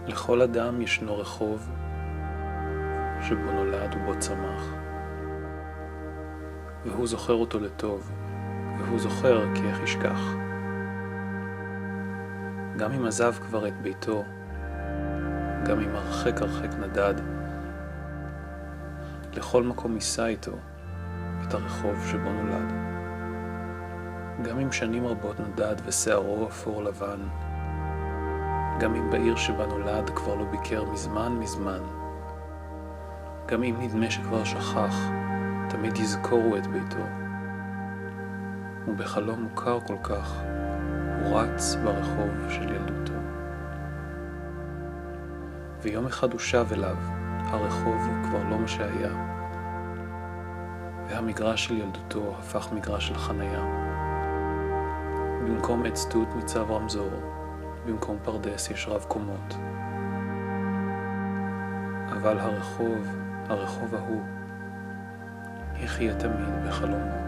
לכל אדם ישנו רחוב שבו נולד ובו צמח, והוא זוכר אותו לטוב, והוא זוכר כי איך ישכח. גם אם עזב כבר את ביתו, גם אם הרחק נדד, לכל מקום יישא איתו את הרחוב שבו נולד. גם אם שנים רבות נדד ושערו אפור לבן, גם אם בעיר שבה נולד כבר לא ביקר מזמן, גם אם נדמה שכבר שכח, תמיד יזכורו את ביתו. ובחלום מוכר כל כך, הוא רץ ברחוב של ילדותו. ויום אחד הוא שב אליו, הרחוב כבר לא מה שהיה, והמגרש של ילדותו הפך מגרש של חנייה. במקום עץ תות ניצב רמזור, במקום פרדס יש רב קומות. אבל הרחוב ההוא, יחיה תמיד בחלומו.